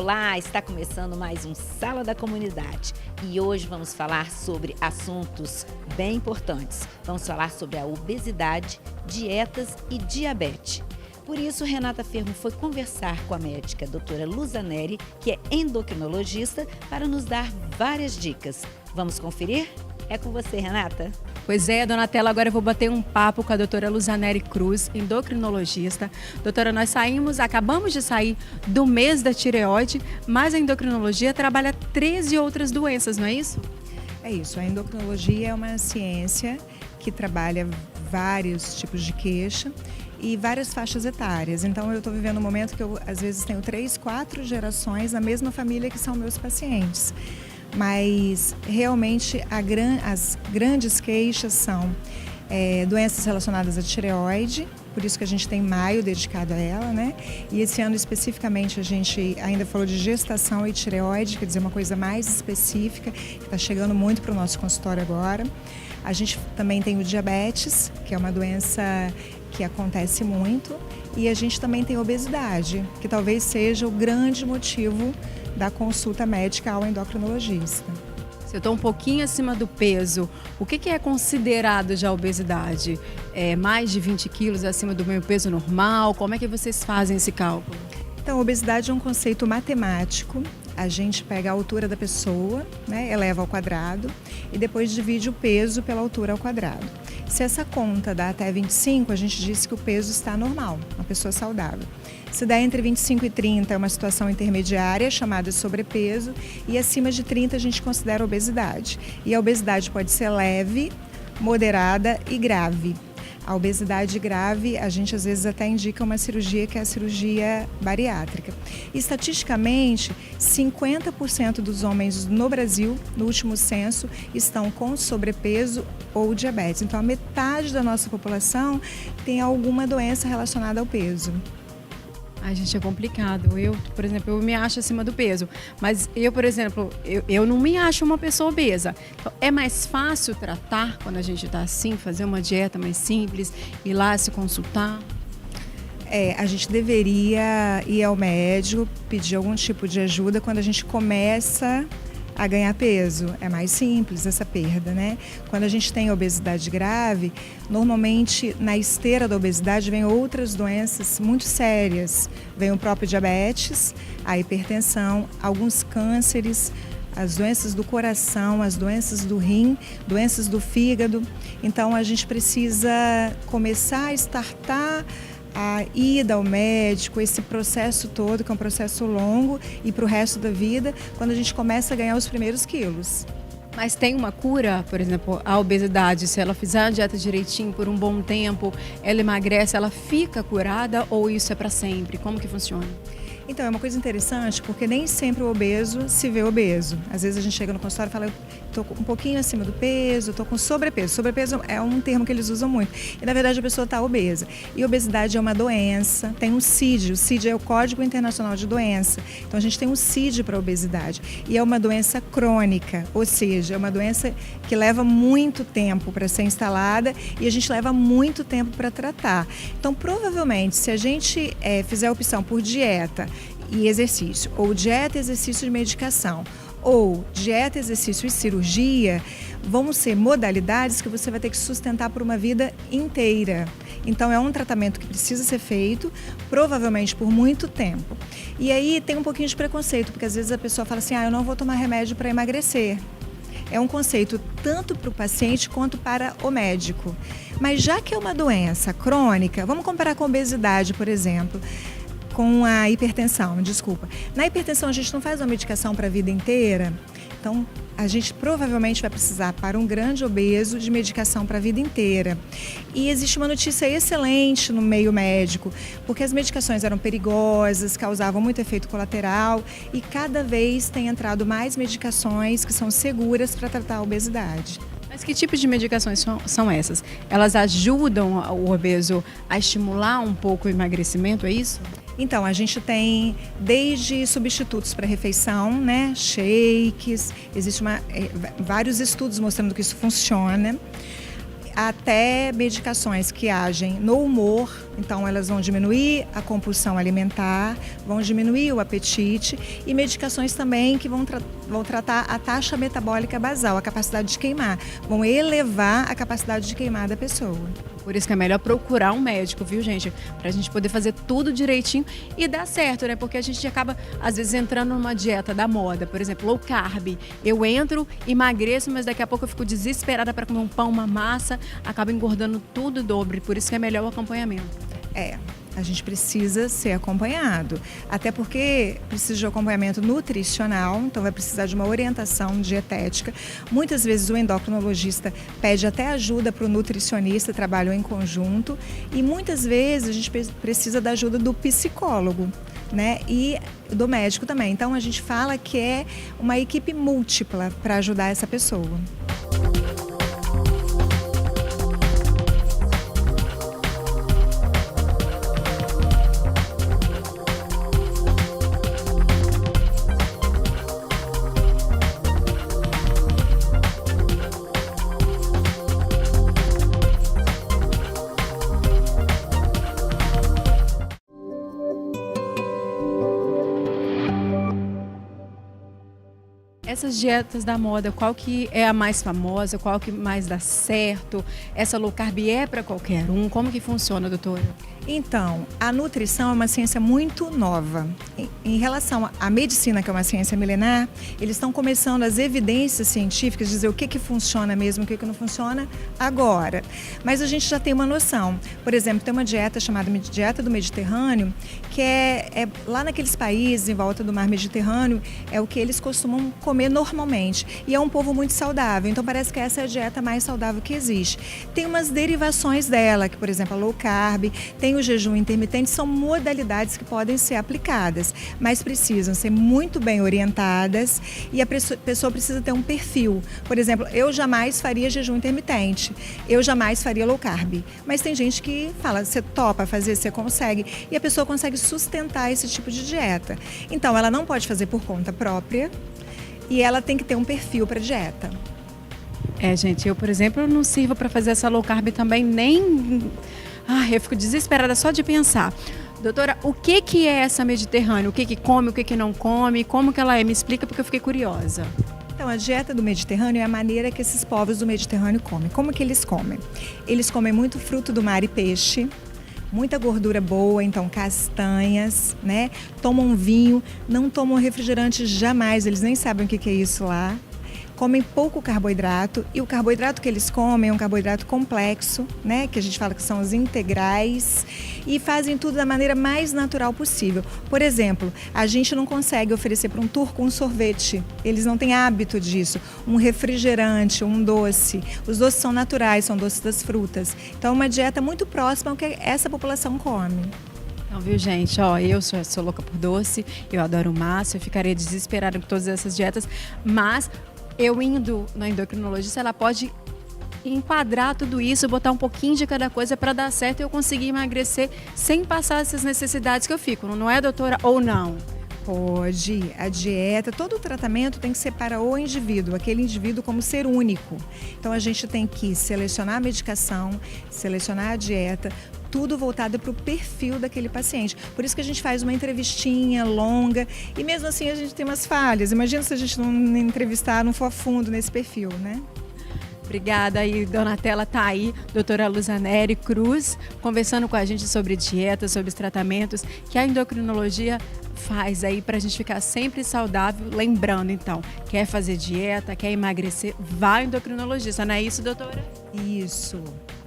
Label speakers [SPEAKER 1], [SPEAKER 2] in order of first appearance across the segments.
[SPEAKER 1] Olá, está começando mais um Sala da Comunidade e hoje vamos falar sobre assuntos bem importantes. Vamos falar sobre a obesidade, dietas e diabetes. Por isso, Renata Fermo foi conversar com a médica doutora Luzaneri, que é endocrinologista, para nos dar várias dicas. Vamos conferir? É com você, Renata.
[SPEAKER 2] Pois é, Donatella, agora eu vou bater um papo com a doutora Luzaneri Cruz, endocrinologista. Doutora, nós acabamos de sair do mês da tireoide, mas a endocrinologia trabalha 13 outras doenças, não é isso?
[SPEAKER 3] É isso, a endocrinologia é uma ciência que trabalha vários tipos de queixa e várias faixas etárias. Então, eu estou vivendo um momento que eu, às vezes, tenho 3, 4 gerações na mesma família que são meus pacientes. Mas, realmente, as grandes queixas são doenças relacionadas à tireoide, por isso que a gente tem maio dedicado a ela, né? E esse ano, especificamente, a gente ainda falou de gestação e tireoide, quer dizer, uma coisa mais específica, que está chegando muito para o nosso consultório agora. A gente também tem o diabetes, que é uma doença que acontece muito, e a gente também tem obesidade, que talvez seja o grande motivo da consulta médica ao endocrinologista.
[SPEAKER 2] Se eu estou um pouquinho acima do peso, o que é considerado já obesidade? É mais de 20 quilos acima do meu peso normal? Como é que vocês fazem esse cálculo?
[SPEAKER 3] Então, obesidade é um conceito matemático. A gente pega a altura da pessoa, né, eleva ao quadrado e depois divide o peso pela altura ao quadrado. Se essa conta dá até 25, a gente diz que o peso está normal, uma pessoa saudável. Se dá entre 25 e 30, é uma situação intermediária, chamada sobrepeso, e acima de 30 a gente considera obesidade. E a obesidade pode ser leve, moderada e grave. A obesidade grave, a gente às vezes até indica uma cirurgia que é a cirurgia bariátrica. Estatisticamente, 50% dos homens no Brasil, no último censo, estão com sobrepeso ou diabetes. Então, a metade da nossa população tem alguma doença relacionada ao peso.
[SPEAKER 2] Ai, gente, é complicado. Eu, por exemplo, eu me acho acima do peso. Mas eu, por exemplo, eu não me acho uma pessoa obesa. Então, é mais fácil tratar quando a gente está assim, fazer uma dieta mais simples, ir lá se consultar?
[SPEAKER 3] A gente deveria ir ao médico, pedir algum tipo de ajuda quando a gente começa a ganhar peso. É mais simples essa perda, né? Quando a gente tem obesidade grave, normalmente na esteira da obesidade vem outras doenças muito sérias. Vem o próprio diabetes, a hipertensão, alguns cânceres, as doenças do coração, as doenças do rim, doenças do fígado. Então a gente precisa começar a startar a ida ao médico, esse processo todo, que é um processo longo e para o resto da vida, quando a gente começa a ganhar os primeiros quilos.
[SPEAKER 2] Mas tem uma cura, por exemplo, a obesidade, se ela fizer a dieta direitinho por um bom tempo, ela emagrece, ela fica curada ou isso é para sempre? Como que funciona?
[SPEAKER 3] Então, é uma coisa interessante porque nem sempre o obeso se vê obeso. Às vezes a gente chega no consultório e fala, eu estou um pouquinho acima do peso, estou com sobrepeso. Sobrepeso é um termo que eles usam muito. E, na verdade, a pessoa está obesa. E obesidade é uma doença, tem um CID. O CID é o Código Internacional de Doença. Então, a gente tem um CID para a obesidade. E é uma doença crônica, ou seja, é uma doença que leva muito tempo para ser instalada e a gente leva muito tempo para tratar. Então, provavelmente, se a gente fizer a opção por dieta e exercício, ou dieta, exercício e medicação, ou dieta, exercício e cirurgia, vão ser modalidades que você vai ter que sustentar por uma vida inteira. Então, é um tratamento que precisa ser feito, provavelmente por muito tempo. E aí tem um pouquinho de preconceito, porque às vezes a pessoa fala assim, eu não vou tomar remédio para emagrecer. É um conceito tanto para o paciente quanto para o médico. Mas já que é uma doença crônica, vamos comparar com a obesidade, por exemplo, com a hipertensão, desculpa. Na hipertensão a gente não faz uma medicação para a vida inteira, então a gente provavelmente vai precisar, para um grande obeso, de medicação para a vida inteira. E existe uma notícia excelente no meio médico, porque as medicações eram perigosas, causavam muito efeito colateral e cada vez tem entrado mais medicações que são seguras para tratar a obesidade.
[SPEAKER 2] Mas que tipo de medicações são essas? Elas ajudam o obeso a estimular um pouco o emagrecimento, é isso?
[SPEAKER 3] Então, a gente tem desde substitutos para refeição, né, shakes, existe vários estudos mostrando que isso funciona. até medicações que agem no humor, então elas vão diminuir a compulsão alimentar, vão diminuir o apetite, e medicações também que vão tratar a taxa metabólica basal, a capacidade de queimar, vão elevar a capacidade de queimar da pessoa.
[SPEAKER 2] Por isso que é melhor procurar um médico, viu, gente? Pra gente poder fazer tudo direitinho e dar certo, né? Porque a gente acaba, às vezes, entrando numa dieta da moda, por exemplo, low carb. Eu entro, emagreço, mas daqui a pouco eu fico desesperada para comer um pão, uma massa, acaba engordando tudo o dobro. Por isso que é melhor o acompanhamento.
[SPEAKER 3] A gente precisa ser acompanhado, até porque precisa de acompanhamento nutricional, então vai precisar de uma orientação dietética. Muitas vezes o endocrinologista pede até ajuda para o nutricionista, trabalham em conjunto, e muitas vezes a gente precisa da ajuda do psicólogo, né? E do médico também. Então a gente fala que é uma equipe múltipla para ajudar essa pessoa.
[SPEAKER 2] Essas dietas da moda, qual que é a mais famosa, qual que mais dá certo? Essa low carb é para qualquer um? Como que funciona, doutora?
[SPEAKER 3] Então, a nutrição é uma ciência muito nova. Em relação à medicina, que é uma ciência milenar, eles estão começando as evidências científicas, dizer o que funciona mesmo, o que não funciona agora. Mas a gente já tem uma noção. Por exemplo, tem uma dieta chamada dieta do Mediterrâneo, que é lá naqueles países em volta do mar Mediterrâneo, é o que eles costumam comer normalmente. E é um povo muito saudável, então parece que essa é a dieta mais saudável que existe. Tem umas derivações dela, que por exemplo a low carb, tem o jejum intermitente, são modalidades que podem ser aplicadas, mas precisam ser muito bem orientadas e a pessoa precisa ter um perfil. Por exemplo, eu jamais faria jejum intermitente, eu jamais faria low carb, mas tem gente que fala, você topa fazer, você consegue, e a pessoa consegue sustentar esse tipo de dieta. Então, ela não pode fazer por conta própria e ela tem que ter um perfil para dieta.
[SPEAKER 2] Gente, eu, por exemplo, não sirvo para fazer essa low carb também, nem... eu fico desesperada só de pensar. Doutora, o que é essa Mediterrâneo? O que come, o que não come? Como que ela é? Me explica, porque eu fiquei curiosa.
[SPEAKER 3] Então, a dieta do Mediterrâneo é a maneira que esses povos do Mediterrâneo comem. Como que eles comem? Eles comem muito fruto do mar e peixe, muita gordura boa, então castanhas, né? Tomam vinho, não tomam refrigerante jamais, eles nem sabem o que é isso lá. Comem pouco carboidrato, e o carboidrato que eles comem é um carboidrato complexo, né, que a gente fala que são os integrais, e fazem tudo da maneira mais natural possível. Por exemplo, a gente não consegue oferecer para um turco um sorvete, eles não têm hábito disso, um refrigerante, um doce. Os doces são naturais, são doces das frutas. Então é uma dieta muito próxima ao que essa população come.
[SPEAKER 2] Então, viu, gente? Eu sou louca por doce, eu adoro massa, eu ficaria desesperada com todas essas dietas, mas... eu indo na endocrinologista, ela pode enquadrar tudo isso, botar um pouquinho de cada coisa para dar certo e eu conseguir emagrecer sem passar essas necessidades que eu fico, não é, doutora? Ou não?
[SPEAKER 3] Pode. A dieta, todo o tratamento tem que ser para o indivíduo, aquele indivíduo como ser único. Então a gente tem que selecionar a medicação, selecionar a dieta, tudo voltado para o perfil daquele paciente. Por isso que a gente faz uma entrevistinha longa e mesmo assim a gente tem umas falhas. Imagina se a gente não entrevistar, não for a fundo nesse perfil, né?
[SPEAKER 2] Obrigada. E Donatella tá aí, doutora Luzaneri Cruz, conversando com a gente sobre dieta, sobre os tratamentos que a endocrinologia faz aí pra gente ficar sempre saudável. Lembrando, então, quer fazer dieta, quer emagrecer, vai ao endocrinologista, não é isso, doutora?
[SPEAKER 3] Isso.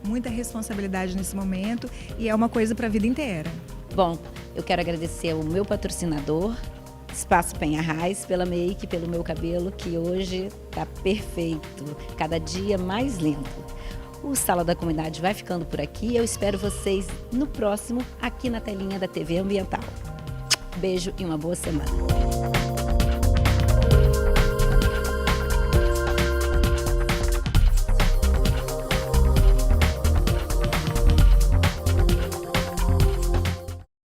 [SPEAKER 3] Muita responsabilidade nesse momento e é uma coisa para a vida inteira.
[SPEAKER 1] Bom, eu quero agradecer ao meu patrocinador, Espaço Penha Raiz, pela make, pelo meu cabelo, que hoje está perfeito, cada dia mais lindo. O Sala da Comunidade vai ficando por aqui. Eu espero vocês no próximo, aqui na telinha da TV Ambiental. Beijo e uma boa semana.